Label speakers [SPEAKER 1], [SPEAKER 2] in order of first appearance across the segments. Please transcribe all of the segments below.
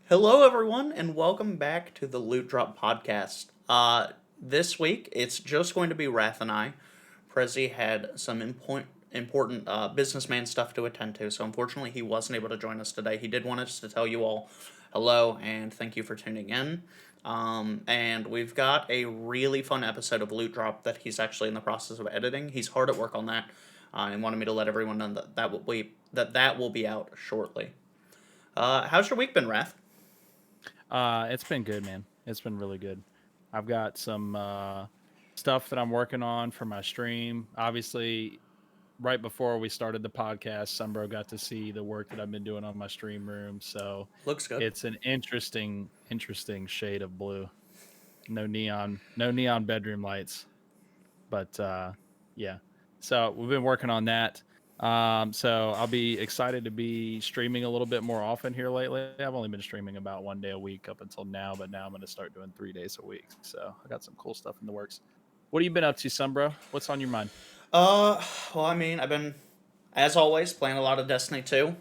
[SPEAKER 1] Hello, everyone, and welcome back to the Loot Drop Podcast. This week, it's just going to be Wrath and I. Prezi had some important businessman stuff to attend to, so unfortunately, he wasn't able to join us today. He did want us to tell you all hello and thank you for tuning in. And we've got a really fun episode of Loot Drop that he's actually in the process of editing. He's hard at work on that, and wanted me to let everyone know that will be out shortly. How's your week been, Wrath?
[SPEAKER 2] It's been good, man. It's been really good. I've got some stuff that I'm working on for my stream. Obviously, right before we started the podcast, Sunbro got to see the work that I've been doing on my stream room. So
[SPEAKER 1] Looks good.
[SPEAKER 2] it's an interesting shade of blue. No neon bedroom lights, but yeah. So we've been working on that. So I'll be excited to be streaming a little bit more often here lately. I've only been streaming about 1 day a week up until now, but now I'm going to start doing 3 days a week. So I got some cool stuff in the works. What have you been up to, son, bro? What's on your mind?
[SPEAKER 1] Uh, I've been, as always, playing a lot of Destiny 2.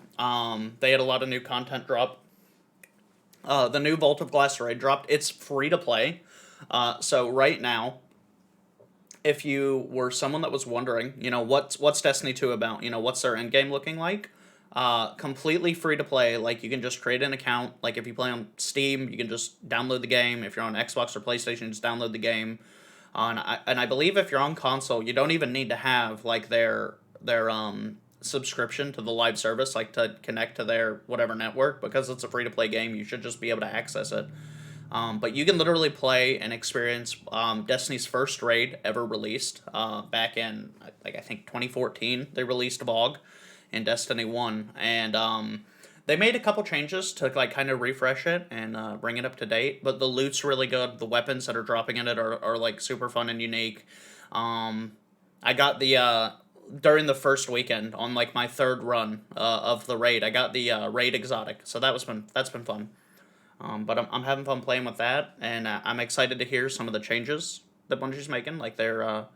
[SPEAKER 1] They had a lot of new content drop. The new Vault of Glass raid dropped. It's free to play. So right now, if you were someone that was wondering, what's Destiny 2 about? What's their end game looking like? Completely free to play. Like, you can just create an account. Like, if you play on Steam, you can just download the game. If you're on Xbox or PlayStation, just download the game. And I believe if you're on console, you don't even need to have like their subscription to the live service, like to connect to their whatever network, because it's a free to play game. You should just be able to access it. But you can literally play and experience Destiny's first raid ever released back in, like, I think 2014. They released VoG in Destiny 1, and they made a couple changes to like kind of refresh it and bring it up to date. But the loot's really good. The weapons that are dropping in it are like super fun and unique. I got the during the first weekend on like my third run of the raid. I got the raid exotic, so that's been fun. But I'm having fun playing with that, and I'm excited to hear some of the changes that Bungie's making, like they're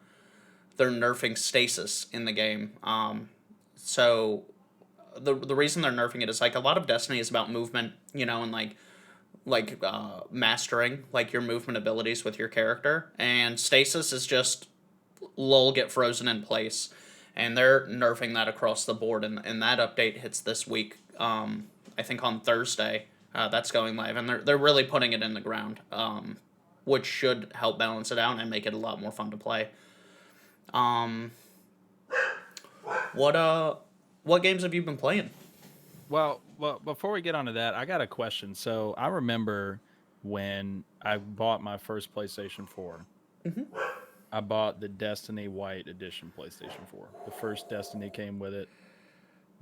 [SPEAKER 1] nerfing stasis in the game. So the reason they're nerfing it is like a lot of Destiny is about movement, and like mastering like your movement abilities with your character, and stasis is just lull get frozen in place, and they're nerfing that across the board, and that update hits this week. I think on Thursday. That's going live, and they're really putting it in the ground, which should help balance it out and make it a lot more fun to play. Um, what games have you been playing?
[SPEAKER 2] Well, before we get onto that, I got a question. So I remember when I bought my first PlayStation 4.
[SPEAKER 1] Hmm.
[SPEAKER 2] I bought the Destiny White Edition PlayStation 4. The first Destiny came with it.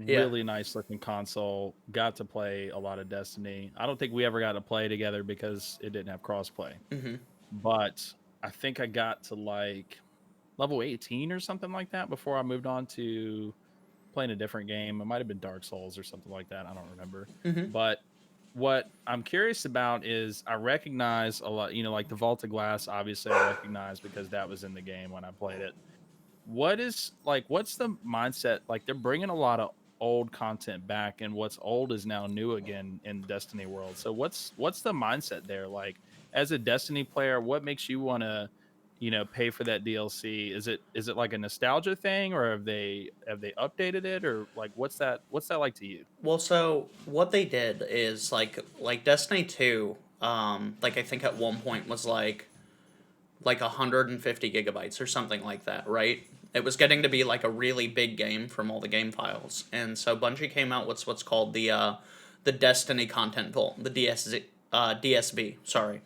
[SPEAKER 1] Yeah.
[SPEAKER 2] Really nice looking console. Got to play a lot of Destiny. I don't think we ever got to play together because it didn't have crossplay.
[SPEAKER 1] Hmm.
[SPEAKER 2] But I think I got to like level 18 or something like that before I moved on to playing a different game. It might have been Dark Souls or something like that. I don't remember.
[SPEAKER 1] Hmm.
[SPEAKER 2] But what I'm curious about is I recognize a lot, like the Vault of Glass, obviously I recognize because that was in the game when I played it. What's the mindset? Like they're bringing a lot of old content back, and what's old is now new again in Destiny world. So what's the mindset there? Like as a Destiny player, what makes you want to pay for that DLC? Is it like a nostalgia thing, or have they updated it, or like what's that like to you?
[SPEAKER 1] Well, so what they did is like Destiny 2. Like I think at one point was like 150 gigabytes or something like that, right? It was getting to be like a really big game from all the game files, and so Bungie came out with what's called the Destiny Content Vault, the DSV, sorry.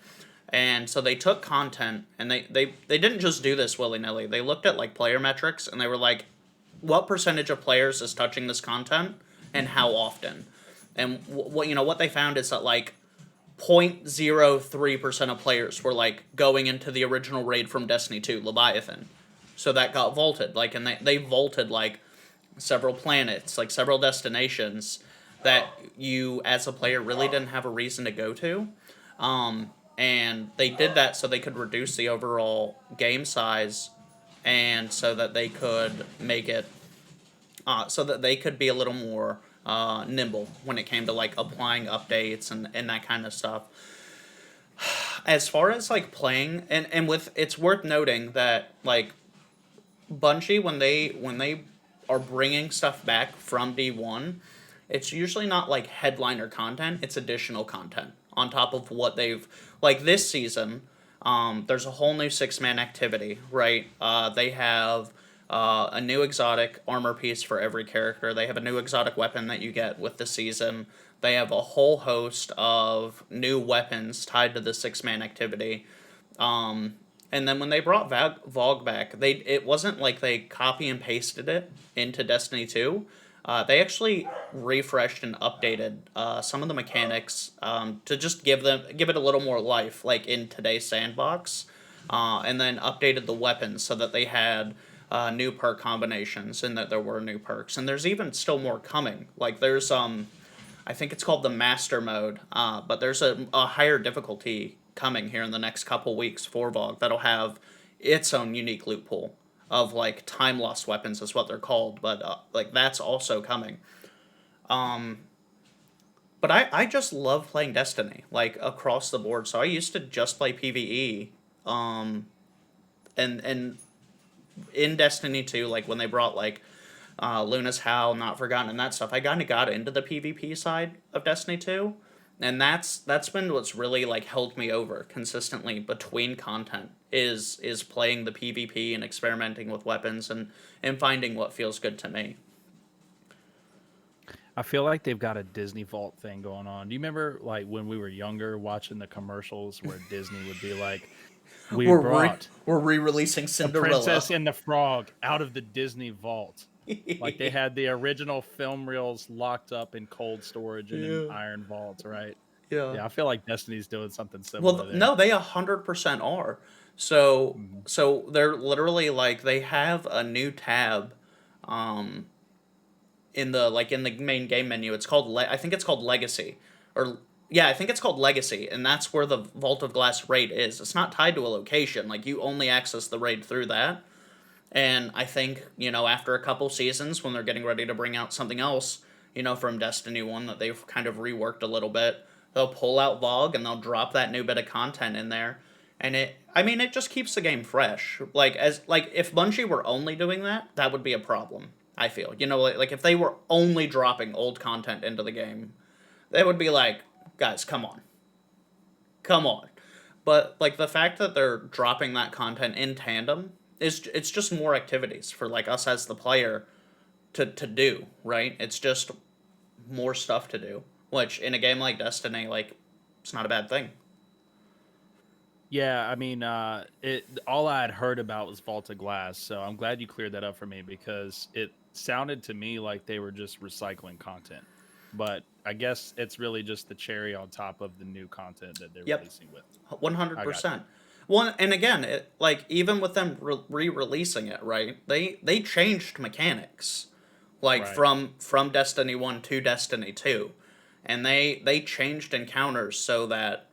[SPEAKER 1] And so they took content, and they didn't just do this willy nilly. They looked at like player metrics, and they were like, what percentage of players is touching this content, and how often? And what they found is that like 0.03% of players were like going into the original raid from Destiny 2, Leviathan. So that got vaulted. Like, and they vaulted like several planets, like several destinations that you as a player really didn't have a reason to go to. And they did that so they could reduce the overall game size, and so that they could make it so that they could be a little more nimble when it came to like applying updates and that kind of stuff. As far as like playing, and with it's worth noting that like Bungie, when they are bringing stuff back from D1, it's usually not like headliner content. It's additional content on top of what they've like this season. There's a whole new 6-man activity, right? They have a new exotic armor piece for every character. They have a new exotic weapon that you get with the season. They have a whole host of new weapons tied to the 6-man activity. Um, and then when they brought Vogue back, it wasn't like they copy and pasted it into Destiny 2. They actually refreshed and updated some of the mechanics to just give it a little more life, like in today's sandbox, and then updated the weapons so that they had new perk combinations and that there were new perks. And there's even still more coming. Like there's I think it's called the Master Mode, but there's a higher difficulty coming here in the next couple weeks for Vogue that'll have its own unique loot pool of like time lost weapons is what they're called, but like that's also coming. Um, but I just love playing Destiny like across the board. So I used to just play PVE, um, and in Destiny 2, like when they brought like Luna's Howl, Not Forgotten, and that stuff, I kind of got into the PvP side of Destiny 2, and that's been what's really like held me over consistently between content is playing the PvP and experimenting with weapons and finding what feels good to me.
[SPEAKER 2] I feel like they've got a Disney Vault thing going on. Do you remember like when we were younger watching the commercials where Disney would be like, "We brought
[SPEAKER 1] We're re-releasing
[SPEAKER 2] the
[SPEAKER 1] Cinderella.
[SPEAKER 2] Princess and the Frog out of the Disney Vault." Like they had the original film reels locked up in cold storage and in
[SPEAKER 1] Yeah,
[SPEAKER 2] iron vaults, right?
[SPEAKER 1] yeah.
[SPEAKER 2] Yeah, I feel like Destiny's doing something
[SPEAKER 1] Well,
[SPEAKER 2] similar there.
[SPEAKER 1] no, they 100% are. So
[SPEAKER 2] Mhm.
[SPEAKER 1] so they're literally like they have a new tab, um, in the main game menu. It's called I think it's called Legacy, or yeah, I think it's called Legacy, and that's where the Vault of Glass raid is. It's not tied to a location. Like you only access the raid through that. And I think after a couple seasons, when they're getting ready to bring out something else, from Destiny 1 that they've kind of reworked a little bit, they'll pull out Vogue and they'll drop that new bit of content in there. And it just keeps the game fresh. Like if Bungie were only doing that, that would be a problem. I feel, like if they were only dropping old content into the game, they would be like, guys, come on. But like the fact that they're dropping that content in tandem is it's just more activities for like us as the player to do, right? It's just more stuff to do, which in a game like Destiny, like it's not a bad thing.
[SPEAKER 2] Yeah, I mean, it all I had heard about was Vaulted Glass, so I'm glad you cleared that up for me because it sounded to me like they were just recycling content. But I guess it's really just the cherry on top of the new content that they're
[SPEAKER 1] Yep,
[SPEAKER 2] releasing with.
[SPEAKER 1] one hundred
[SPEAKER 2] I got you.
[SPEAKER 1] percent. Well, and again, like even with them re-releasing it, right? They changed mechanics, like
[SPEAKER 2] Right.
[SPEAKER 1] from Destiny 1 to Destiny 2, and they changed encounters so that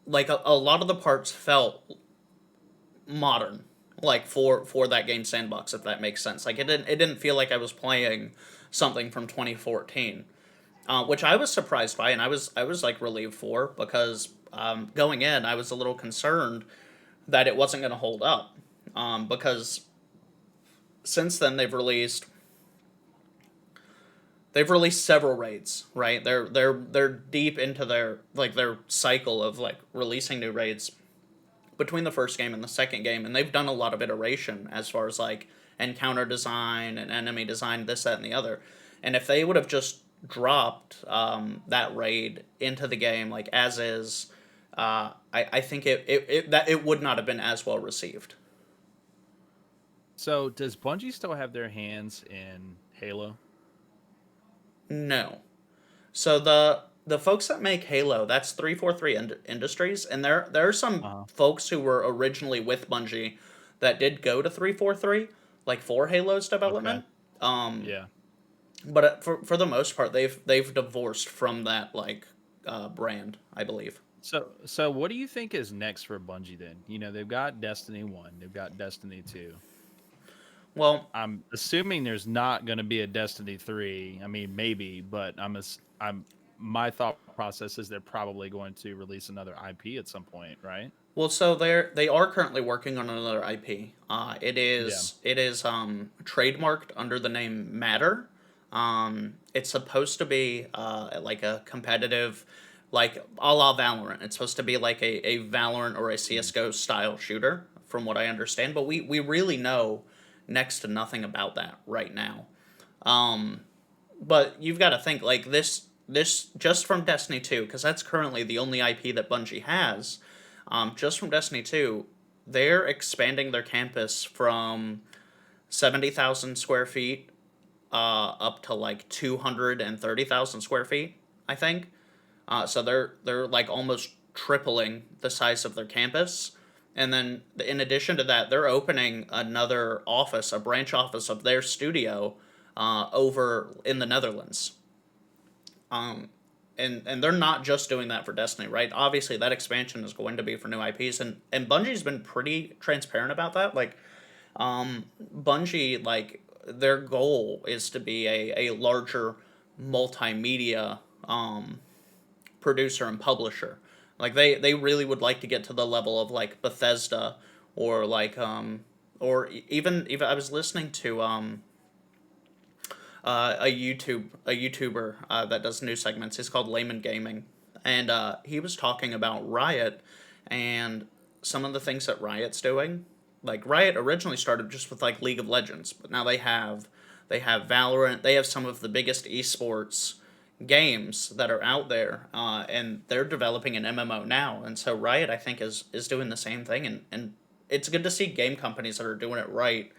[SPEAKER 1] like a lot of the parts felt modern, like for that game sandbox, if that makes sense. Like it didn't feel like I was playing something from 2014, which I was surprised by, and I was like relieved for because going in I was a little concerned that it wasn't going to hold up, because since then they've released several raids, right? They're deep into their cycle of like releasing new raids between the first game and the second game, and they've done a lot of iteration as far as like encounter design and enemy design, this, that, and the other. And if they would have just dropped that raid into the game like as is, I think it would not have been as well received.
[SPEAKER 2] So, does Bungie still have their hands in Halo?
[SPEAKER 1] No. So the folks that make Halo, that's 343 Industries, and there are some
[SPEAKER 2] Uh-huh.
[SPEAKER 1] folks who were originally with Bungie that did go to 343, like for Halo's
[SPEAKER 2] Okay.
[SPEAKER 1] development. Um,
[SPEAKER 2] Yeah.
[SPEAKER 1] but for the most part, they've divorced from that like brand, I believe.
[SPEAKER 2] So what do you think is next for Bungie then? You know, they've got Destiny 1, they've got Destiny 2.
[SPEAKER 1] Well,
[SPEAKER 2] I'm assuming there's not going to be a Destiny 3. I mean, maybe, but my thought process is they're probably going to release another IP at some point, right?
[SPEAKER 1] Well, so they are currently working on another IP.
[SPEAKER 2] Yeah.
[SPEAKER 1] It is trademarked under the name Matter. It's supposed to be like a competitive, like a la Valorant. It's supposed to be like a Valorant or a
[SPEAKER 2] Mm.
[SPEAKER 1] CS:GO style shooter, from what I understand. But we really know next to nothing about that right now. But you've got to think like this just from Destiny 2, because that's currently the only IP that Bungie has. Just from Destiny 2, they're expanding their campus from 70,000 square feet up to like 230,000 square feet, I think. So they're like almost tripling the size of their campus. And then in addition to that, they're opening another office, a branch office of their studio over in the Netherlands. Um, and they're not just doing that for Destiny, right? Obviously, that expansion is going to be for new IPs, and Bungie's been pretty transparent about that. Like, Bungie, like their goal is to be a larger multimedia producer and publisher. Like they really would like to get to the level of like Bethesda or like even I was listening to a YouTuber that does news segments. He's called Layman Gaming, and he was talking about Riot and some of the things that Riot's doing. Like Riot originally started just with like League of Legends, but now they have Valorant. They have some of the biggest esports games that are out there, and they're developing an MMO now. And so Riot, I think, is doing the same thing, and it's good to see game companies that are doing it right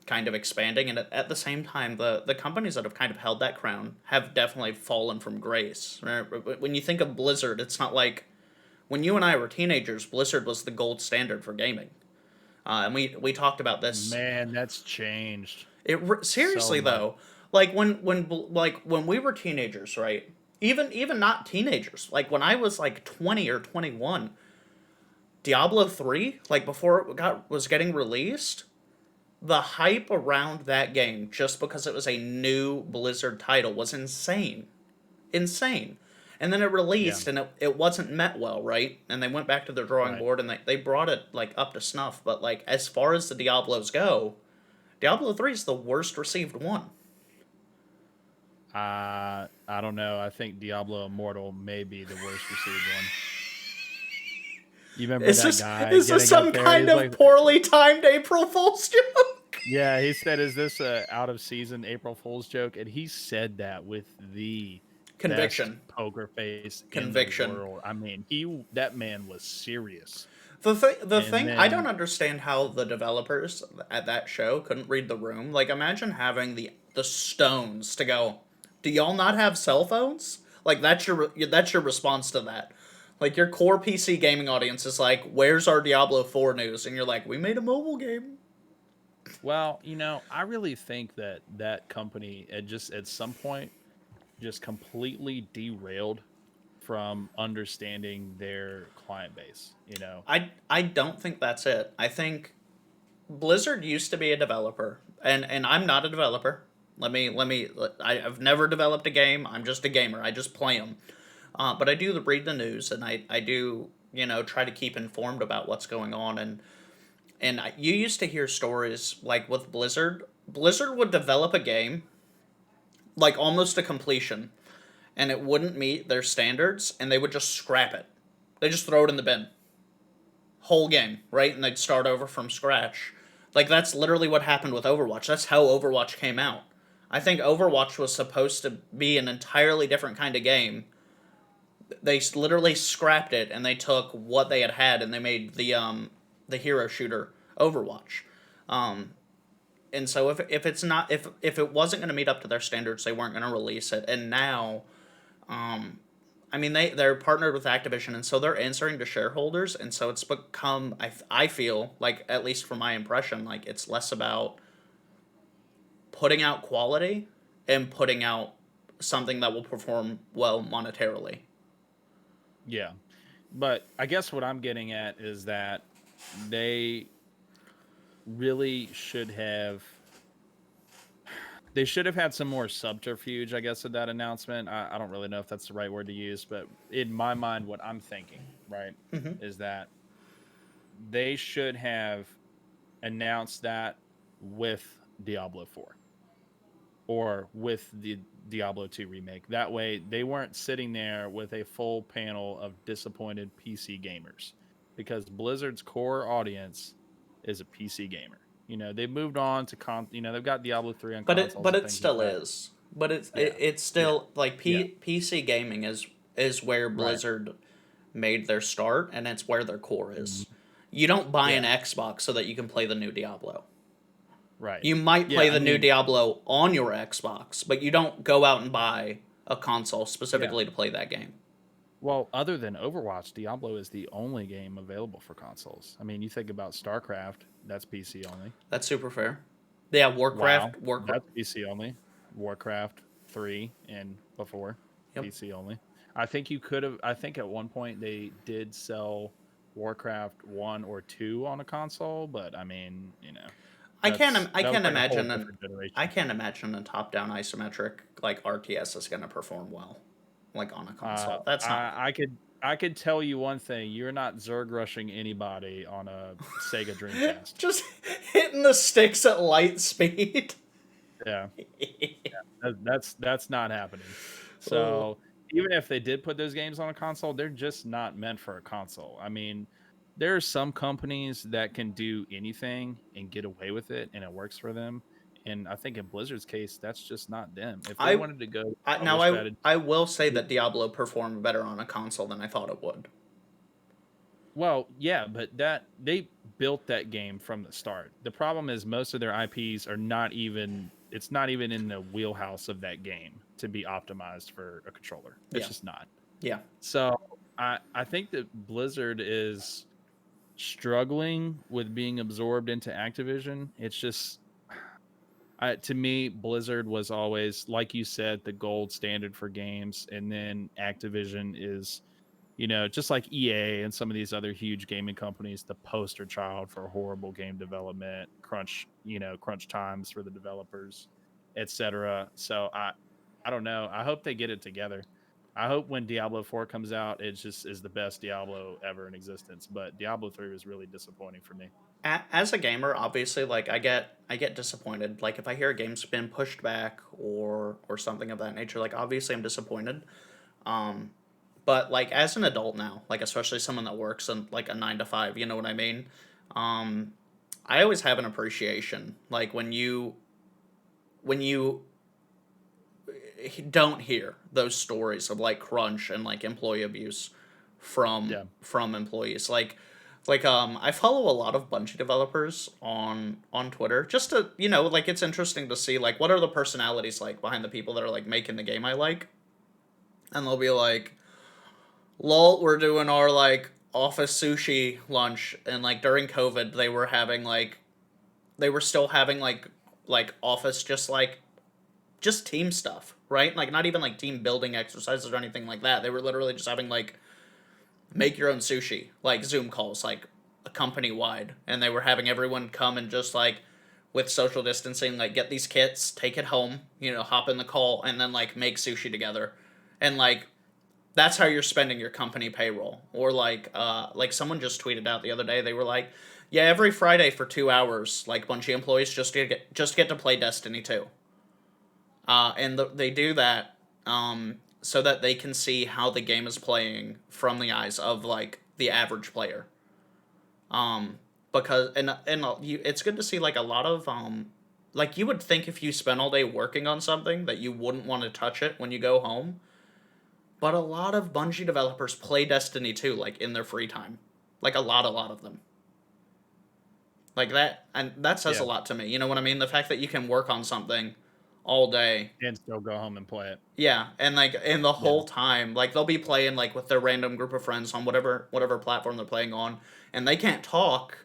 [SPEAKER 1] kind of expanding, and at the same time the companies that have kind of held that crown have definitely fallen from grace. Right? When you think of Blizzard, it's not like when you and I were teenagers, Blizzard was the gold standard for gaming, and we talked about this.
[SPEAKER 2] Man, that's changed so
[SPEAKER 1] Seriously
[SPEAKER 2] much.
[SPEAKER 1] though, like when we were teenagers, right? Even not teenagers, like when I was like 20 or 21, Diablo 3, like before it was getting released, the hype around that game just because it was a new Blizzard title was insane. Insane. And then it
[SPEAKER 2] Yeah.
[SPEAKER 1] released and it wasn't met well, right? And they went back to their drawing
[SPEAKER 2] Right.
[SPEAKER 1] board and they brought it like up to snuff. But like as far as the Diablos go, Diablo 3 is the worst received one.
[SPEAKER 2] I don't know. I think Diablo Immortal may be the worst received one. You remember that guy
[SPEAKER 1] Is this
[SPEAKER 2] getting up
[SPEAKER 1] some
[SPEAKER 2] there?
[SPEAKER 1] kind
[SPEAKER 2] He's
[SPEAKER 1] of
[SPEAKER 2] like,
[SPEAKER 1] poorly timed April Fool's joke?
[SPEAKER 2] yeah, he said, "Is this a out of season April Fool's joke?" And he said that with the best
[SPEAKER 1] Conviction.
[SPEAKER 2] poker face in the
[SPEAKER 1] Conviction.
[SPEAKER 2] world. I mean, that man was serious.
[SPEAKER 1] The
[SPEAKER 2] And
[SPEAKER 1] thing I don't
[SPEAKER 2] then,
[SPEAKER 1] understand how the developers at that show couldn't read the room. Like imagine having the stones to go, "Do y'all not have cell phones?" Like that's your response to that. Like your core PC gaming audience is like, "Where's our Diablo 4 news?" And you're like, "We made a mobile game."
[SPEAKER 2] well, I really think that that company at some point just completely derailed from understanding their client base.
[SPEAKER 1] I don't think that's it. I think Blizzard used to be a developer, and I'm not a developer. I've never developed a game. I'm just a gamer. I just play them. But I do read the news, and I do try to keep informed about what's going on. And you used to hear stories like with Blizzard. Blizzard would develop a game like almost to completion, and it wouldn't meet their standards, and they would just scrap it. They just throw it in the bin. Whole game, right? And they'd start over from scratch. Like that's literally what happened with Overwatch. That's how Overwatch came out. I think Overwatch was supposed to be an entirely different kind of game. They literally scrapped it and they took what they had and they made the hero shooter Overwatch. Um, and so if it's not if it wasn't going to meet up to their standards, they weren't going to release it. And now, I mean they're partnered with Activision, and so they're answering to shareholders, and so it's become I feel like, at least from my impression, like it's less about putting out quality and putting out something that will perform well monetarily.
[SPEAKER 2] Yeah. But I guess what I'm getting at is that they really should have they should have had some more subterfuge, I guess, with that announcement. I don't really know if that's the right word to use, but in my mind, what I'm thinking, right,
[SPEAKER 1] Hmm.
[SPEAKER 2] is that they should have announced that with Diablo 4 or with the Diablo 2 remake. That way, they weren't sitting there with a full panel of disappointed PC gamers, because Blizzard's core audience is a PC gamer. They've moved on to they've got Diablo 3 on consoles
[SPEAKER 1] But
[SPEAKER 2] and
[SPEAKER 1] it
[SPEAKER 2] things like
[SPEAKER 1] still
[SPEAKER 2] that.
[SPEAKER 1] is. But
[SPEAKER 2] Yeah.
[SPEAKER 1] it's
[SPEAKER 2] Yeah.
[SPEAKER 1] still like
[SPEAKER 2] Yeah.
[SPEAKER 1] PC gaming is where
[SPEAKER 2] Right.
[SPEAKER 1] Blizzard made their start, and it's where their core
[SPEAKER 2] Mhm.
[SPEAKER 1] is. You don't buy an
[SPEAKER 2] Yeah.
[SPEAKER 1] Xbox so that you can play the new Diablo.
[SPEAKER 2] Right.
[SPEAKER 1] You might
[SPEAKER 2] Yeah,
[SPEAKER 1] play
[SPEAKER 2] I
[SPEAKER 1] the new
[SPEAKER 2] mean,
[SPEAKER 1] Diablo on your Xbox, but you don't go out and buy a console
[SPEAKER 2] yeah.
[SPEAKER 1] specifically to play that game.
[SPEAKER 2] Well, other than Overwatch, Diablo is the only game available for consoles. I mean, you think about StarCraft, that's PC only.
[SPEAKER 1] That's super fair. Yeah,
[SPEAKER 2] WoW,
[SPEAKER 1] Warcraft.
[SPEAKER 2] that's PC only. Warcraft 3 and before,
[SPEAKER 1] Yep.
[SPEAKER 2] PC only. I think at one point they did sell Warcraft 1 or 2 on a console, but I mean,
[SPEAKER 1] I
[SPEAKER 2] that was
[SPEAKER 1] can't
[SPEAKER 2] like a whole
[SPEAKER 1] imagine
[SPEAKER 2] different
[SPEAKER 1] I
[SPEAKER 2] generation.
[SPEAKER 1] can't imagine a top-down isometric like RTS is going to perform well like on a console. That's not
[SPEAKER 2] I could tell you one thing: you're not Zerg rushing anybody on a Sega Dreamcast.
[SPEAKER 1] just hitting the sticks at light speed.
[SPEAKER 2] Yeah, that's not happening.
[SPEAKER 1] Oh.
[SPEAKER 2] So even if they did put those games on a console, they're just not meant for a console. I mean, there are some companies that can do anything and get away with it, and it works for them. And I think in Blizzard's case, that's just not them. If they
[SPEAKER 1] I
[SPEAKER 2] wanted to go
[SPEAKER 1] now
[SPEAKER 2] publish strategy,
[SPEAKER 1] I will say that Diablo performed better on a console than I thought it would.
[SPEAKER 2] well, yeah, but that they built that game from the start. The problem is most of their IPs are not even it's not even in the wheelhouse of that game to be optimized for a controller. It's
[SPEAKER 1] Yeah.
[SPEAKER 2] just not.
[SPEAKER 1] Yeah.
[SPEAKER 2] So I think that Blizzard is struggling with being absorbed into Activision. It's just to me, Blizzard was always, like you said, the gold standard for games, and then Activision is, just like EA and some of these other huge gaming companies, the poster child for horrible game development, crunch times for the developers, etc. So I don't know. I hope they get it together. I hope when Diablo 4 comes out, it just is the best Diablo ever in existence. But Diablo 3 was really disappointing for me.
[SPEAKER 1] As a gamer, obviously, like I get disappointed. Like if I hear a game's been pushed back or something of that nature, like obviously I'm disappointed. Um, but like as an adult now, like especially someone that works in like a 9 to 5, you know what I mean? Um, I always have an appreciation like when you don't hear those stories of like crunch and like employee abuse
[SPEAKER 2] Yeah.
[SPEAKER 1] from employees. I follow a lot of Bungie developers on Twitter just to, like it's interesting to see like what are the personalities like behind the people that are like making the game I like. And they'll be like, "Lol, we're doing our like office sushi lunch," and like during COVID they were still having like office just team stuff, right? Like not even like team building exercises or anything like that. They were literally just having like make your own sushi, like Zoom calls, like a company wide, and they were having everyone come and just like with social distancing, like get these kits, take it home, hop in the call, and then like make sushi together, and like that's how you're spending your company payroll. Or like someone just tweeted out the other day, they were like, yeah, every Friday for 2 hours, like Bungie employees just get to play Destiny 2. And they do that so that they can see how the game is playing from the eyes of like the average player. Because it's good to see like a lot of like you would think if you spent all day working on something that you wouldn't want to touch it when you go home, but a lot of Bungie developers play Destiny 2 like in their free time, like a lot of them. Like that, and that says a
[SPEAKER 2] Yeah.
[SPEAKER 1] lot to me. You know what I mean? The fact that you can work on something all day.
[SPEAKER 2] And still go home and play it.
[SPEAKER 1] Yeah, and like in the
[SPEAKER 2] Yeah.
[SPEAKER 1] whole time, like they'll be playing like with their random group of friends on whatever platform they're playing on, and they can't talk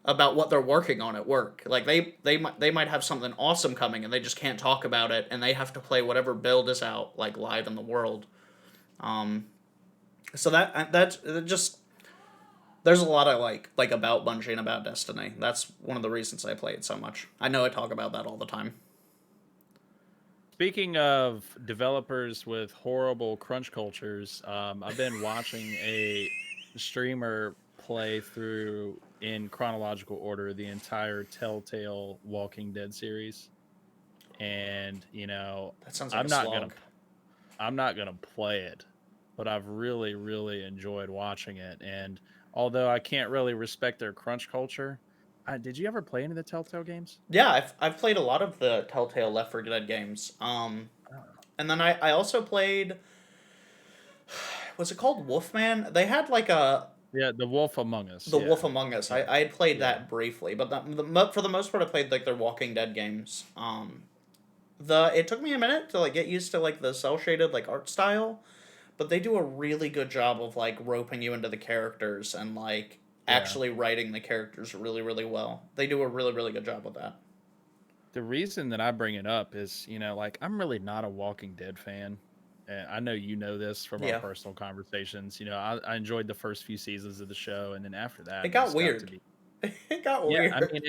[SPEAKER 1] about what they're working on at work. Like they might have something awesome coming, and they just can't talk about it, and they have to play whatever build is out like live in the world. Um, so that's just there's a lot I like about Bungie and about Destiny. That's one of the reasons I play it so much. I know I talk about that all the time.
[SPEAKER 2] Speaking of developers with horrible crunch cultures, I've been watching a streamer play through in chronological order the entire Telltale Walking Dead series, and
[SPEAKER 1] That sounds like a
[SPEAKER 2] I'm not gonna
[SPEAKER 1] slog.
[SPEAKER 2] I'm not gonna play it, but I've really really enjoyed watching it. And although I can't really respect their crunch culture, did you ever play any of the Telltale games?
[SPEAKER 1] Yeah, I've played a lot of the Telltale Left 4 Dead games. And then I also played. Was it called Wolfman? They had like a
[SPEAKER 2] Yeah, The Wolf Among Us.
[SPEAKER 1] The Wolf
[SPEAKER 2] Yeah,
[SPEAKER 1] Among Us.
[SPEAKER 2] yeah,
[SPEAKER 1] I had played
[SPEAKER 2] yeah.
[SPEAKER 1] that briefly, but for the most part, I played like their Walking Dead games. It took me a minute to like get used to like the cell shaded like art style, but they do a really good job of like roping you into the characters and like
[SPEAKER 2] Yeah.
[SPEAKER 1] actually writing the characters really really well. They do a really really good job with that.
[SPEAKER 2] The reason that I bring it up is, like I'm really not a Walking Dead fan. And I know you know this from our
[SPEAKER 1] Yeah,
[SPEAKER 2] personal conversations. I enjoyed the first few seasons of the show, and then after
[SPEAKER 1] it
[SPEAKER 2] that, it
[SPEAKER 1] got
[SPEAKER 2] just got to
[SPEAKER 1] weird.
[SPEAKER 2] be.
[SPEAKER 1] It got
[SPEAKER 2] Yeah, I
[SPEAKER 1] weird.
[SPEAKER 2] mean,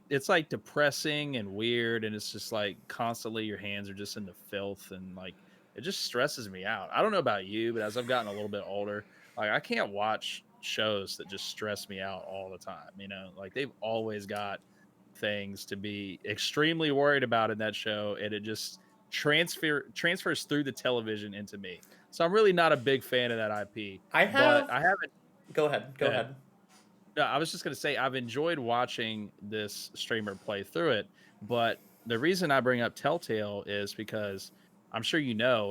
[SPEAKER 2] it's like depressing and weird, and it's just like constantly your hands are just in the filth, and like it just stresses me out. I don't know about you, but as I've gotten a little bit older, like I can't watch shows that just stress me out all the time. Like they've always got things to be extremely worried about in that show, and it just transfers through the television into me. So I'm really not a big fan of that IP,
[SPEAKER 1] I
[SPEAKER 2] but
[SPEAKER 1] have.
[SPEAKER 2] I haven't.
[SPEAKER 1] Go ahead.
[SPEAKER 2] Go
[SPEAKER 1] Go
[SPEAKER 2] ahead.
[SPEAKER 1] ahead.
[SPEAKER 2] No, I was just gonna say I've enjoyed watching this streamer play through it, but the reason I bring up Telltale is because I'm sure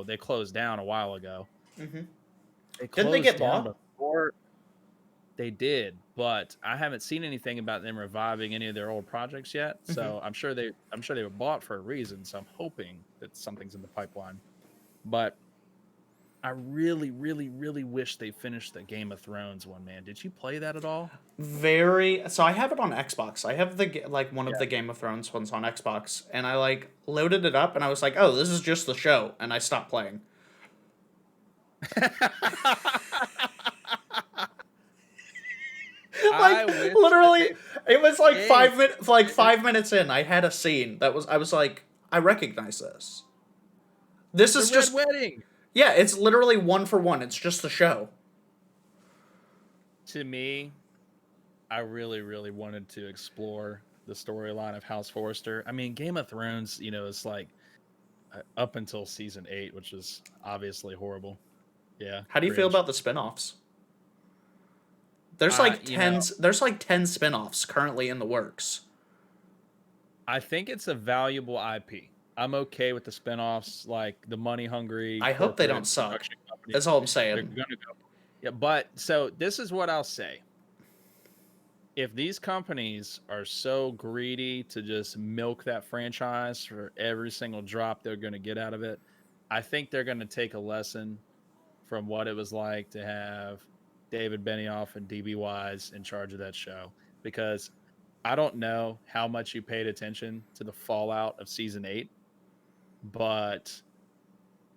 [SPEAKER 2] they closed down a while ago.
[SPEAKER 1] Hmm.
[SPEAKER 2] They
[SPEAKER 1] Didn't they
[SPEAKER 2] closed
[SPEAKER 1] get
[SPEAKER 2] down
[SPEAKER 1] bought?
[SPEAKER 2] before they did, but I haven't seen anything about them reviving any of their old projects yet.
[SPEAKER 1] Hmm.
[SPEAKER 2] So I'm sure they were bought for a reason. So I'm hoping that something's in the pipeline. But I really, really, really wish they finished the Game of Thrones one, man. Did you play that at all?
[SPEAKER 1] Very. So I have it on Xbox. I have like one of
[SPEAKER 2] Yeah.
[SPEAKER 1] the Game of Thrones ones on Xbox, and I like loaded it up, and I was like, "Oh, this is just the show," and I stopped playing.
[SPEAKER 2] I
[SPEAKER 1] Like
[SPEAKER 2] wish that
[SPEAKER 1] literally,
[SPEAKER 2] they
[SPEAKER 1] it was like
[SPEAKER 2] Hey,
[SPEAKER 1] 5 minutes. Like 5 minutes in, I had a scene that was. I was like, I recognize this. This
[SPEAKER 2] the
[SPEAKER 1] is
[SPEAKER 2] Red
[SPEAKER 1] just.
[SPEAKER 2] Wedding.
[SPEAKER 1] Yeah, it's literally one for one. It's just the show.
[SPEAKER 2] To me, I really, really wanted to explore the storyline of House Forrester. I mean, Game of Thrones, it's like up until season 8, which is obviously horrible. Yeah,
[SPEAKER 1] How do you feel
[SPEAKER 2] cringe.
[SPEAKER 1] about the spin-offs? There's
[SPEAKER 2] Uh,
[SPEAKER 1] like
[SPEAKER 2] you know,
[SPEAKER 1] 10. There's like 10 spin-offs currently in the works.
[SPEAKER 2] I think it's a valuable IP. I'm okay with the spinoffs, like the money hungry
[SPEAKER 1] I hope they don't
[SPEAKER 2] corporate
[SPEAKER 1] suck.
[SPEAKER 2] production companies.
[SPEAKER 1] That's all I'm
[SPEAKER 2] They're
[SPEAKER 1] saying.
[SPEAKER 2] gonna go. Yeah, but so this is what I'll say. If these companies are so greedy to just milk that franchise for every single drop they're going to get out of it, I think they're going to take a lesson from what it was like to have David Benioff and DB Wise in charge of that show. Because I don't know how much you paid attention to the fallout of season 8, but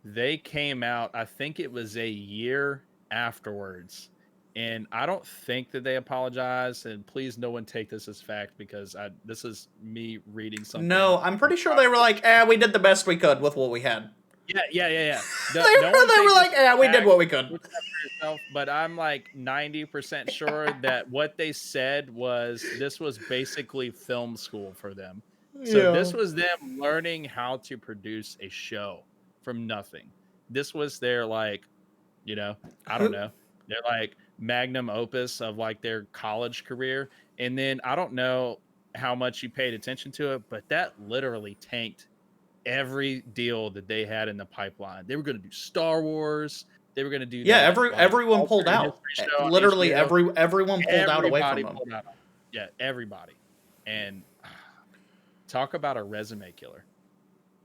[SPEAKER 2] they came out, I think it was a year afterwards. And I don't think that they apologized. And please, no one take this as fact because this is me reading something.
[SPEAKER 1] No, I'm pretty sure they were like, we did the best we could with what we had.
[SPEAKER 2] Yeah, yeah, yeah, yeah.
[SPEAKER 1] They
[SPEAKER 2] No one
[SPEAKER 1] were
[SPEAKER 2] take this
[SPEAKER 1] like,
[SPEAKER 2] as
[SPEAKER 1] we did
[SPEAKER 2] fact.
[SPEAKER 1] what we could.
[SPEAKER 2] Look it up for yourself. But I'm like 90% sure that what they said was this was basically film school for them. So
[SPEAKER 1] Yeah.
[SPEAKER 2] this was them learning how to produce a show from nothing. This was their you know, I don't know. They're like magnum opus of like their college career. And then I don't know how much you paid attention to it, but that literally tanked every deal that they had in the pipeline. They were going to do Star Wars. They were going to do
[SPEAKER 1] Yeah,
[SPEAKER 2] that like
[SPEAKER 1] everyone pulled
[SPEAKER 2] alternate
[SPEAKER 1] out.
[SPEAKER 2] history show on
[SPEAKER 1] Literally,
[SPEAKER 2] HBO.
[SPEAKER 1] everyone pulled out away from
[SPEAKER 2] Everybody
[SPEAKER 1] them.
[SPEAKER 2] pulled out. Yeah, everybody. And talk about a resume killer.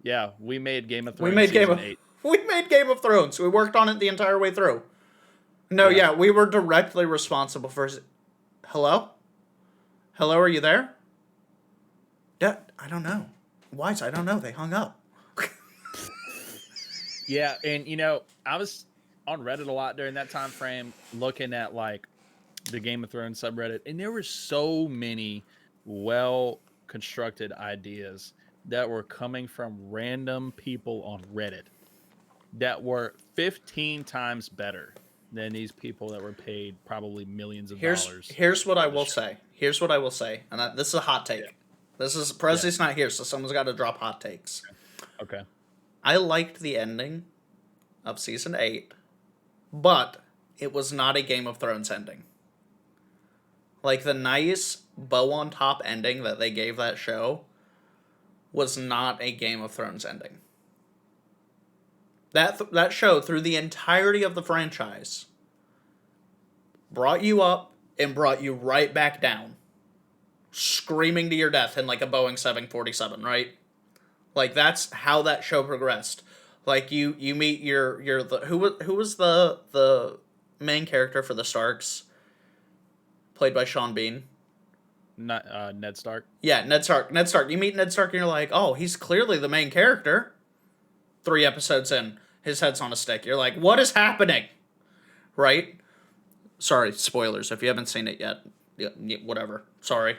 [SPEAKER 2] Yeah, we made Game of
[SPEAKER 1] We
[SPEAKER 2] Thrones
[SPEAKER 1] made
[SPEAKER 2] season 8.
[SPEAKER 1] we made Game of Thrones. We worked on it the entire way through. No,
[SPEAKER 2] Yeah.
[SPEAKER 1] yeah, we were directly responsible for. Hello, hello, are you there? Yeah, I don't know. Wise, I don't know. They hung up.
[SPEAKER 2] Yeah, and I was on Reddit a lot during that time frame looking at like the Game of Thrones subreddit, and there were so many well constructed ideas that were coming from random people on Reddit that were 15 times better than these people that were paid probably millions of dollars
[SPEAKER 1] Here's what I
[SPEAKER 2] for the
[SPEAKER 1] will
[SPEAKER 2] show.
[SPEAKER 1] say. Here's what I will say, and this is a hot
[SPEAKER 2] Yeah.
[SPEAKER 1] take. This is
[SPEAKER 2] Yeah.
[SPEAKER 1] Presley's not here, so someone's got to drop hot takes.
[SPEAKER 2] Okay.
[SPEAKER 1] I liked the ending of season 8, but it was not a Game of Thrones ending. Like the nice bow on top ending that they gave that show was not a Game of Thrones ending. That show through the entirety of the franchise brought you up and brought you right back down, screaming to your death in like a Boeing 747, right? Like that's how that show progressed. Like you meet your who was the main character for the Starks, played by Sean Bean.
[SPEAKER 2] Not Ned Stark.
[SPEAKER 1] Yeah, Ned Stark. Ned Stark. You meet Ned Stark and you're like, oh, he's clearly the main character. 3 episodes in, his head's on a stick. You're like, what is happening? Right? Sorry, spoilers. If you haven't seen it yet, whatever. Sorry.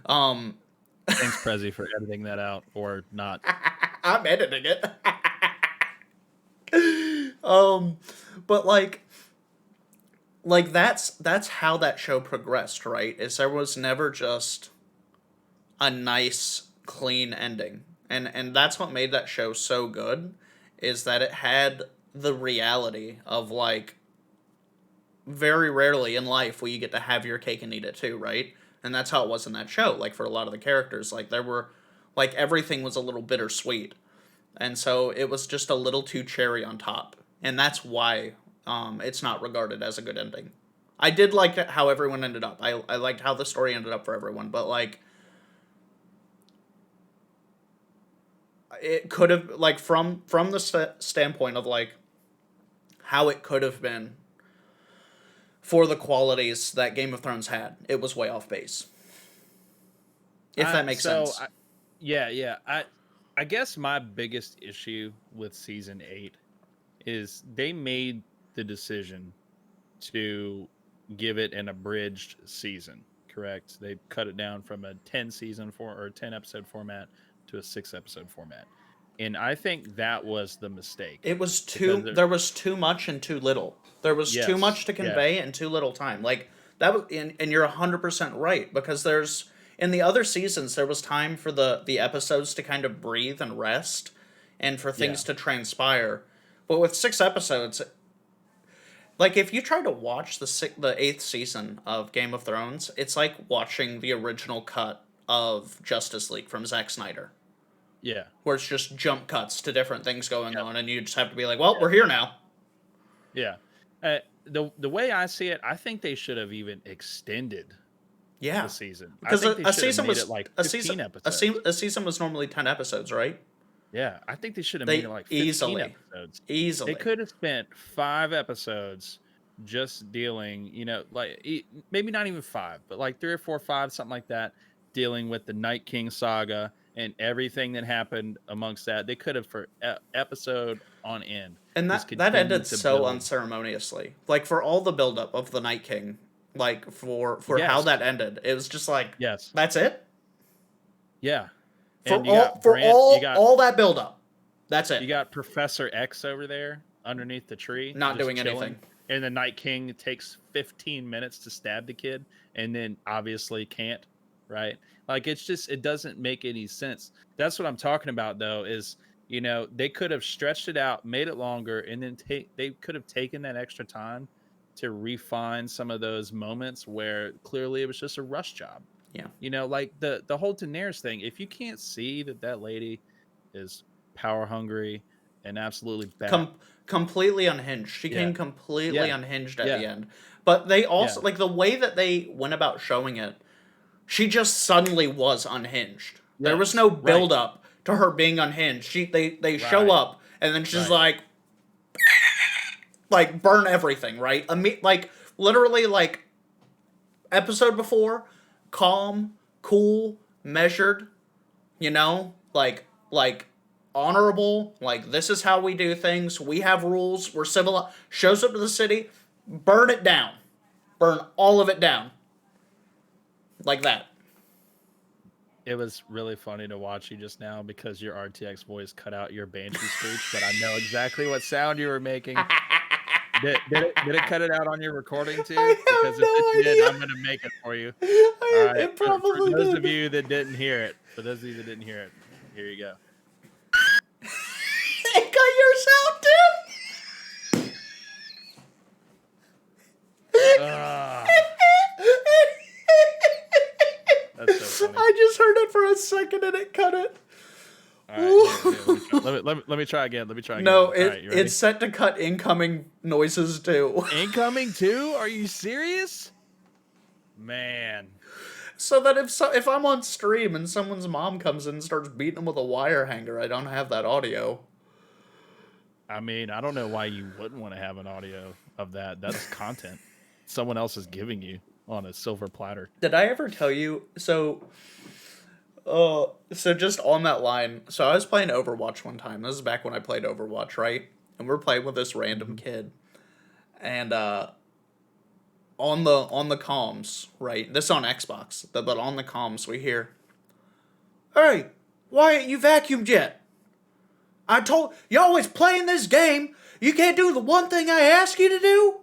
[SPEAKER 2] Thanks, Prezi, for editing that out or not.
[SPEAKER 1] I'm editing it. But like that's how that show progressed, right? Is there was never just a nice clean ending. And that's what made that show so good, is that it had the reality of like very rarely in life will you get to have your cake and eat it too, right? And that's how it was in that show. Like for a lot of the characters, like there were like everything was a little bittersweet. And so it was just a little too cherry on top. And that's why it's not regarded as a good ending. I did like how everyone ended up. I liked how the story ended up for everyone, but like it could have like from the standpoint of like how it could have been for the qualities that Game of Thrones had, it was way off base. If that makes sense.
[SPEAKER 2] Yeah. I guess my biggest issue with season 8 is they made the decision to give it an abridged season, correct? They cut it down from a 10 episode format to a 6 episode format. And I think that was the mistake.
[SPEAKER 1] It was there was too much and too little. There was too much to convey and too little time. Like that was and you're 100% right, because there's in the other seasons there was time for the episodes to kind of breathe and rest and for things to transpire. But with 6 episodes, like if you try to watch the 8th season of Game of Thrones, it's like watching the original cut of Justice League from Zack Snyder.
[SPEAKER 2] Yeah.
[SPEAKER 1] Where it's just jump cuts to different things going on, and you just have to be like, well, we're here now.
[SPEAKER 2] Yeah. The way I see it, I think they should have even extended the season.
[SPEAKER 1] Because a season was
[SPEAKER 2] like
[SPEAKER 1] 15
[SPEAKER 2] episodes.
[SPEAKER 1] A season was normally 10 episodes, right?
[SPEAKER 2] Yeah, I think they should have made it like 15 episodes.
[SPEAKER 1] Easily.
[SPEAKER 2] They could have spent 5 episodes just dealing, like maybe not even 5, but like 3 or 4 or 5, something like that, dealing with the Night King saga and everything that happened amongst that. They could have for episode on end.
[SPEAKER 1] And that ended so unceremoniously. Like for all the buildup of the Night King, like for how that ended, it was just like,
[SPEAKER 2] yes,
[SPEAKER 1] that's it.
[SPEAKER 2] Yeah.
[SPEAKER 1] For all that buildup, that's it.
[SPEAKER 2] You got Professor X over there underneath the tree,
[SPEAKER 1] not doing anything.
[SPEAKER 2] And the Night King takes 15 minutes to stab the kid, and then obviously can't. Right? Like it doesn't make any sense. That's what I'm talking about, though. Is they could have stretched it out, made it longer, and then they could have taken that extra time to refine some of those moments where clearly it was just a rush job.
[SPEAKER 1] Yeah.
[SPEAKER 2] Like the whole Daenerys thing. If you can't see that lady is power hungry and absolutely bad.
[SPEAKER 1] Completely unhinged. She came completely unhinged at the end. But they also like the way that they went about showing it. She just suddenly was unhinged. There was no build up to her being unhinged. They show up and then she's like burn everything, right? Like literally like episode before, calm, cool, measured, like honorable, like this is how we do things. We have rules. We're civil. Shows up to the city, burn it down. Burn all of it down. Like that.
[SPEAKER 2] It was really funny to watch you just now because your RTX voice cut out your banshee screech, but I know exactly what sound you were making. Did it cut it out on your recording too? Because if it did, I'm gonna make it for you. All right.
[SPEAKER 1] It
[SPEAKER 2] For
[SPEAKER 1] probably
[SPEAKER 2] those of
[SPEAKER 1] did.
[SPEAKER 2] you that didn't hear it, here you go.
[SPEAKER 1] It got your sound too.
[SPEAKER 2] Ah, that's so funny.
[SPEAKER 1] I just heard it for a second and it cut it.
[SPEAKER 2] All right, here, let me try again.
[SPEAKER 1] No,
[SPEAKER 2] All right, you ready?
[SPEAKER 1] it's set to cut incoming noises too.
[SPEAKER 2] Incoming too? Are you serious? Man.
[SPEAKER 1] So that if I'm on stream and someone's mom comes in and starts beating them with a wire hanger, I don't have that audio.
[SPEAKER 2] I mean, I don't know why you wouldn't want to have an audio of that. That's content someone else is giving you on a silver platter.
[SPEAKER 1] Did I ever tell you? So just on that line, so I was playing Overwatch one time. This is back when I played Overwatch, right? And we're playing with this random kid. And on the comms, right? This on Xbox, but on the comms we hear, "Hey, why ain't you vacuumed yet? I told you always playing this game. You can't do the one thing I ask you to do."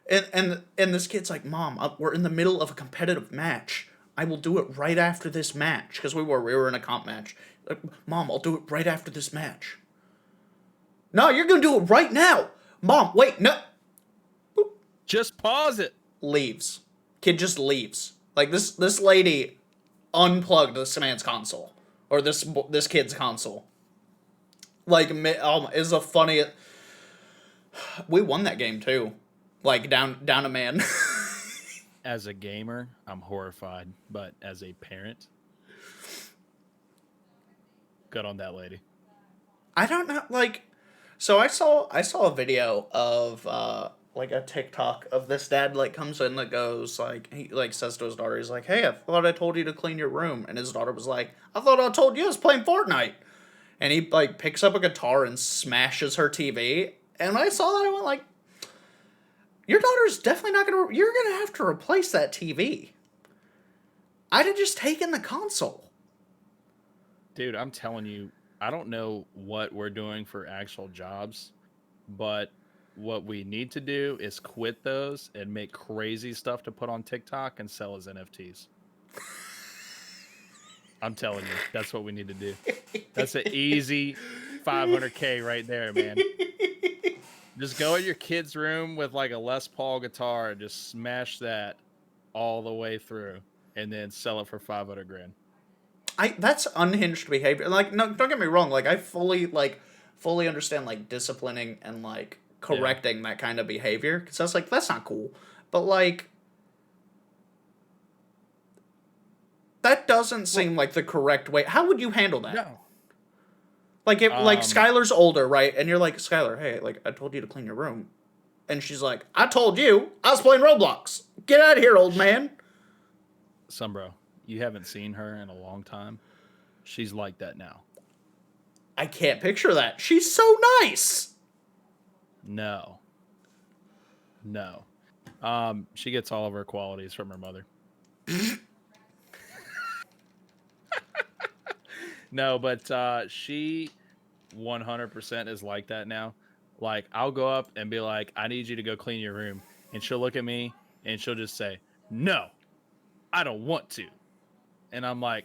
[SPEAKER 1] And this kid's like, "Mom, we're in the middle of a competitive match. I will do it right after this match," because we were in a comp match. Like, "Mom, I'll do it right after this match." "No, you're gonna do it right now." "Mom, wait, no."
[SPEAKER 2] Just pause it.
[SPEAKER 1] Leaves. Kid just leaves. Like this lady unplugged this man's console or this kid's console. Like, is a funny. We won that game too. Like down a man.
[SPEAKER 2] As a gamer, I'm horrified, but as a parent, good on that lady.
[SPEAKER 1] I don't know, like, so I saw a video of like a TikTok of this dad like comes in that goes like, he like says to his daughter, he's like, "Hey, I thought I told you to clean your room," and his daughter was like, "I thought I told you I was playing Fortnite," and he like picks up a guitar and smashes her TV, and when I saw that I went like, your daughter's definitely not gonna. You're gonna have to replace that TV. I'd have just taken the console.
[SPEAKER 2] Dude, I'm telling you, I don't know what we're doing for actual jobs, but what we need to do is quit those and make crazy stuff to put on TikTok and sell as NFTs. I'm telling you, that's what we need to do. That's an easy 500K right there, man. Just go in your kid's room with like a Les Paul guitar and just smash that all the way through and then sell it for 500 grand.
[SPEAKER 1] That's unhinged behavior. Like, no, don't get me wrong. Like, I fully understand like disciplining and like correcting that kind of behavior, because that's like, that's not cool. But like, that doesn't seem like the correct way. How would you handle that?
[SPEAKER 2] No.
[SPEAKER 1] Like, if like Skylar's older, right? And you're like, "Skylar, hey, like I told you to clean your room," and she's like, "I told you I was playing Roblox. Get out of here, old man."
[SPEAKER 2] Bro, you haven't seen her in a long time. She's like that now.
[SPEAKER 1] I can't picture that. She's so nice.
[SPEAKER 2] No. She gets all of her qualities from her mother. No, but she 100% is like that now. Like, I'll go up and be like, "I need you to go clean your room," and she'll look at me and she'll just say, "No, I don't want to," and I'm like,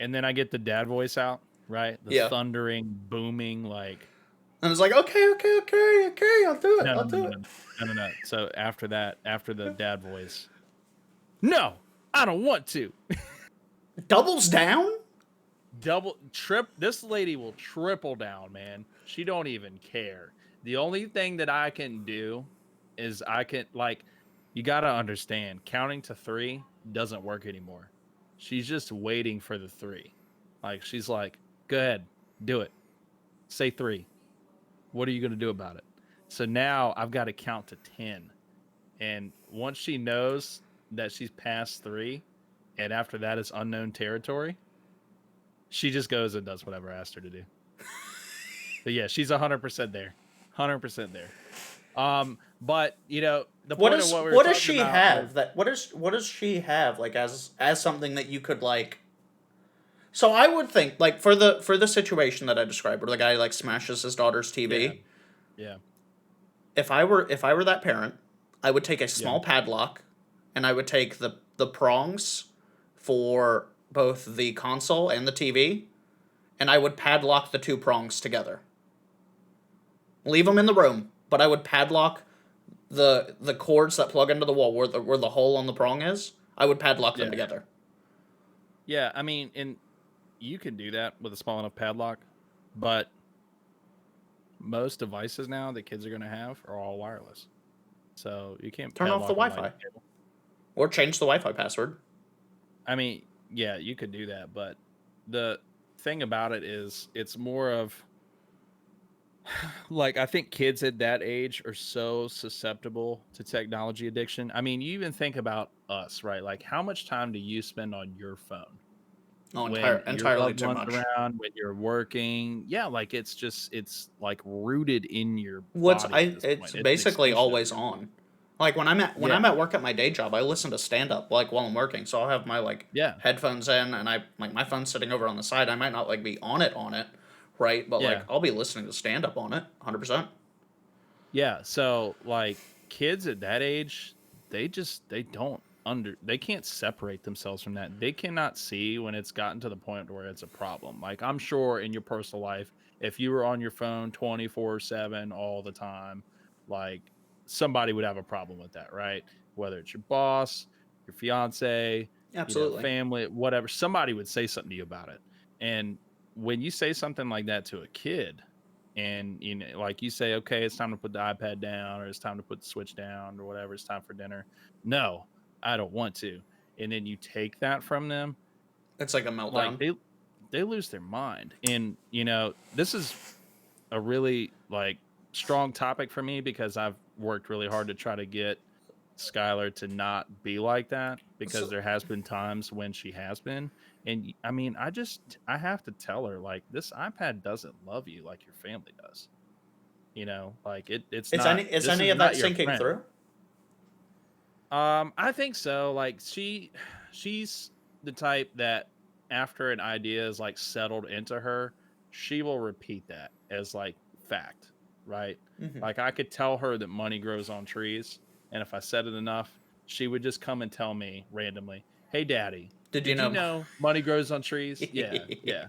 [SPEAKER 2] and then I get the dad voice out, right? The thundering, booming, like,
[SPEAKER 1] and it's like, okay, I'll do it. I'll do it.
[SPEAKER 2] No. So after that, after the dad voice, "No, I don't want to."
[SPEAKER 1] Doubles down?
[SPEAKER 2] This lady will triple down, man. She don't even care. The only thing that I can do is you got to understand, counting to 3 doesn't work anymore. She's just waiting for the 3. Like, she's like, "Go ahead, do it. Say 3. What are you going to do about it?" So now I've got to count to 10. And once she knows that she's past 3, and after that is unknown territory, she just goes and does whatever I asked her to do. But yeah, she's 100% there. 100% there. But the point of what we were
[SPEAKER 1] what does
[SPEAKER 2] talking
[SPEAKER 1] she
[SPEAKER 2] about was,
[SPEAKER 1] have that what does she have like as something that you could like. So I would think like for the situation that I described where the guy like smashes his daughter's
[SPEAKER 2] yeah,
[SPEAKER 1] TV.
[SPEAKER 2] yeah,
[SPEAKER 1] If I were that parent, I would take a
[SPEAKER 2] yeah,
[SPEAKER 1] small padlock, and I would take the prongs for both the console and the TV, and I would padlock the two prongs together. Leave them in the room, but I would padlock the cords that plug into the wall where the hole on the prong is. I would padlock them
[SPEAKER 2] yeah,
[SPEAKER 1] together.
[SPEAKER 2] yeah. I mean, and you can do that with a small enough padlock, but most devices now that kids are going to have are all wireless, so you can't
[SPEAKER 1] Turn off the
[SPEAKER 2] padlock a light
[SPEAKER 1] Wi-Fi
[SPEAKER 2] cable.
[SPEAKER 1] or change the Wi-Fi password.
[SPEAKER 2] I mean, yeah, you could do that, but the thing about it is, it's more of like, I think kids at that age are so susceptible to technology addiction. I mean, you even think about us, right? Like, how much time do you spend on your phone
[SPEAKER 1] Oh,
[SPEAKER 2] when your
[SPEAKER 1] entirely
[SPEAKER 2] loved
[SPEAKER 1] too
[SPEAKER 2] one's
[SPEAKER 1] much.
[SPEAKER 2] around, when you're working? Yeah, like, it's like rooted in your
[SPEAKER 1] What's
[SPEAKER 2] body at
[SPEAKER 1] I
[SPEAKER 2] this
[SPEAKER 1] it's
[SPEAKER 2] point. It's an
[SPEAKER 1] basically
[SPEAKER 2] extension of
[SPEAKER 1] always
[SPEAKER 2] you.
[SPEAKER 1] on. Like when
[SPEAKER 2] Yeah,
[SPEAKER 1] I'm at work at my day job, I listen to stand up like while I'm working. So I'll have my like
[SPEAKER 2] yeah,
[SPEAKER 1] headphones in and I like my phone's sitting over on the side. I might not like be on it, right? But like
[SPEAKER 2] yeah.
[SPEAKER 1] I'll be listening to stand up on it 100%.
[SPEAKER 2] Yeah, so, like, kids at that age, they can't separate themselves from that. They cannot see when it's gotten to the point where it's a problem. Like, I'm sure in your personal life, if you were on your phone 24/7 all the time, like, somebody would have a problem with that, right? Whether it's your boss, your fiance,
[SPEAKER 1] Absolutely.
[SPEAKER 2] family, whatever, somebody would say something to you about it. And when you say something like that to a kid, and like you say, okay, it's time to put the iPad down, or it's time to put the switch down, or whatever, it's time for dinner. No, I don't want to. And then you take that from them,
[SPEAKER 1] It's like a
[SPEAKER 2] like
[SPEAKER 1] meltdown.
[SPEAKER 2] they lose their mind. And this is a really like strong topic for me, because I've worked really hard to try to get Skylar to not be like that, because
[SPEAKER 1] So
[SPEAKER 2] there has been times when she has been. And I mean, I have to tell her, like, this iPad doesn't love you like your family does. Like, it's not,
[SPEAKER 1] is
[SPEAKER 2] this
[SPEAKER 1] any
[SPEAKER 2] is
[SPEAKER 1] of that
[SPEAKER 2] not your
[SPEAKER 1] sinking
[SPEAKER 2] friend.
[SPEAKER 1] through?
[SPEAKER 2] I think so. Like, she's the type that, after an idea is like settled into her, she will repeat that as like fact, right?
[SPEAKER 1] Hmm.
[SPEAKER 2] Like, I could tell her that money grows on trees, and if I said it enough, she would just come and tell me randomly, "Hey, Daddy,
[SPEAKER 1] Did you
[SPEAKER 2] did you
[SPEAKER 1] know?
[SPEAKER 2] know money grows on trees?" Yeah, yeah.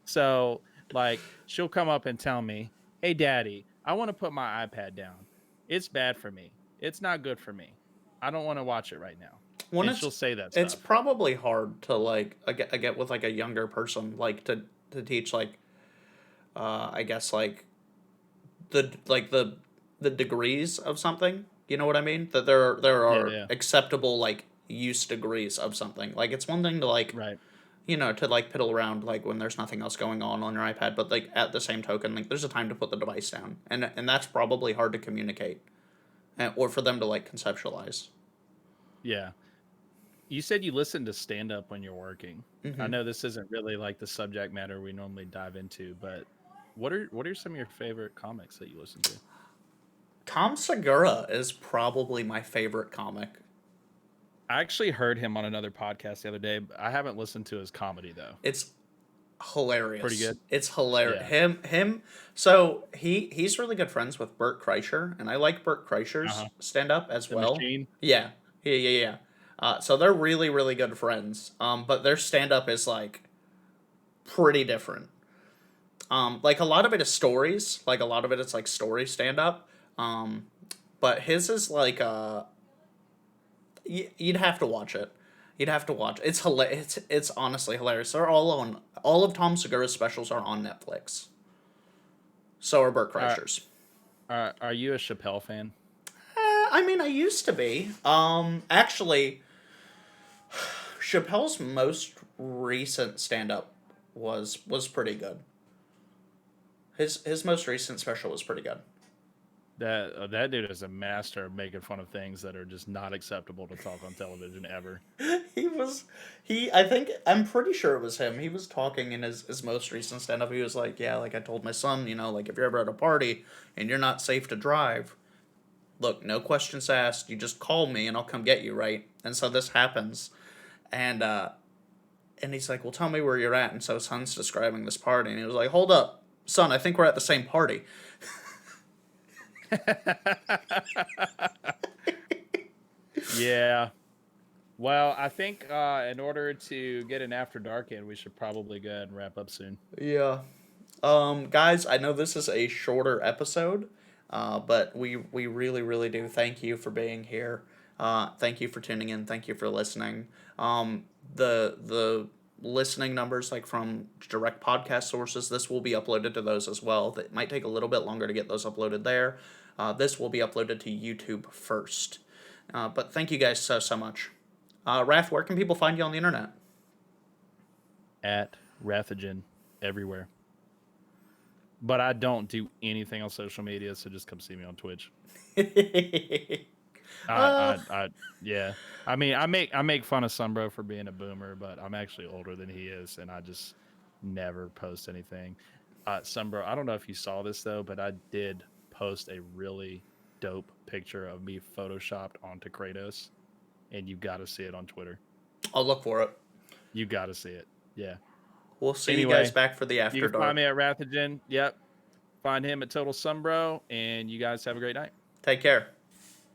[SPEAKER 2] So, like, she'll come up and tell me, "Hey, Daddy, I want to put my iPad down. It's bad for me. It's not good for me. I don't want to watch it right now."
[SPEAKER 1] When
[SPEAKER 2] And she'll say that
[SPEAKER 1] it's
[SPEAKER 2] stuff.
[SPEAKER 1] probably hard to like I get with like a younger person like to teach like I guess like the degrees of something. You know what I mean? That there
[SPEAKER 2] Yeah,
[SPEAKER 1] are
[SPEAKER 2] yeah.
[SPEAKER 1] acceptable like use degrees of something. Like it's one thing to like
[SPEAKER 2] Right.
[SPEAKER 1] to like piddle around like when there's nothing else going on your iPad, but like at the same token, like there's a time to put the device down, and that's probably hard to communicate, or for them to like conceptualize.
[SPEAKER 2] Yeah. You said you listen to stand up when you're working. I
[SPEAKER 1] Hmm.
[SPEAKER 2] know this isn't really like the subject matter we normally dive into, but what are some of your favorite comics that you listen to?
[SPEAKER 1] Tom Segura is probably my favorite comic.
[SPEAKER 2] I actually heard him on another podcast the other day. But I haven't listened to his comedy though.
[SPEAKER 1] It's
[SPEAKER 2] Pretty
[SPEAKER 1] hilarious.
[SPEAKER 2] good.
[SPEAKER 1] It's hilarious.
[SPEAKER 2] Yeah.
[SPEAKER 1] Him. So he's really good friends with Bert Kreischer, and I like Bert
[SPEAKER 2] Uh-huh.
[SPEAKER 1] Kreischer's stand up as
[SPEAKER 2] The
[SPEAKER 1] well.
[SPEAKER 2] Machine.
[SPEAKER 1] Yeah, yeah. So they're really really good friends. But their stand up is like pretty different. Like a lot of it is stories. Like a lot of it is like story stand up. Um, but his is like you'd have to watch it. You'd have to watch. It's hilarious. It's honestly hilarious. They're all on. All of Tom Segura's specials are on Netflix. So are Burt
[SPEAKER 2] Are
[SPEAKER 1] Kreischer's.
[SPEAKER 2] are you a Chappelle fan?
[SPEAKER 1] I mean, I used to be. Actually, Chappelle's most recent stand up was pretty good. His most recent special was pretty good.
[SPEAKER 2] That dude is a master of making fun of things that are just not acceptable to talk on television ever.
[SPEAKER 1] he was I think I'm pretty sure it was him. He was talking in his most recent stand up. He was like, yeah, like I told my son, like if you're ever at a party and you're not safe to drive, look, no questions asked. You just call me and I'll come get you, right? And so this happens. And he's like, well, tell me where you're at. And so son's describing this party. And he was like, hold up, son, I think we're at the same party.
[SPEAKER 2] Yeah. Well, I think in order to get an After Dark in, we should probably go ahead and wrap up soon.
[SPEAKER 1] Yeah. Guys, I know this is a shorter episode, but we really, really do thank you for being here. Thank you for tuning in. Thank you for listening. The listening numbers, like from direct podcast sources, this will be uploaded to those as well. That might take a little bit longer to get those uploaded there. This will be uploaded to YouTube first. But thank you guys so much. Raph, where can people find you on the internet?
[SPEAKER 2] At Rathagen everywhere. But I don't do anything on social media, so just come see me on Twitch. Yeah. I mean, I make fun of Sunbro for being a boomer, but I'm actually older than he is, and I just never post anything. Sunbro, I don't know if you saw this though, but I did post a really dope picture of me photoshopped onto Kratos, and you got to see it on Twitter.
[SPEAKER 1] I'll look for it.
[SPEAKER 2] You got to see it. Yeah.
[SPEAKER 1] We'll see you guys back for the After
[SPEAKER 2] You can
[SPEAKER 1] Dark.
[SPEAKER 2] find me at Rathagen. Yep. Find him at Total Sunbro, and you guys have a great night.
[SPEAKER 1] Take care.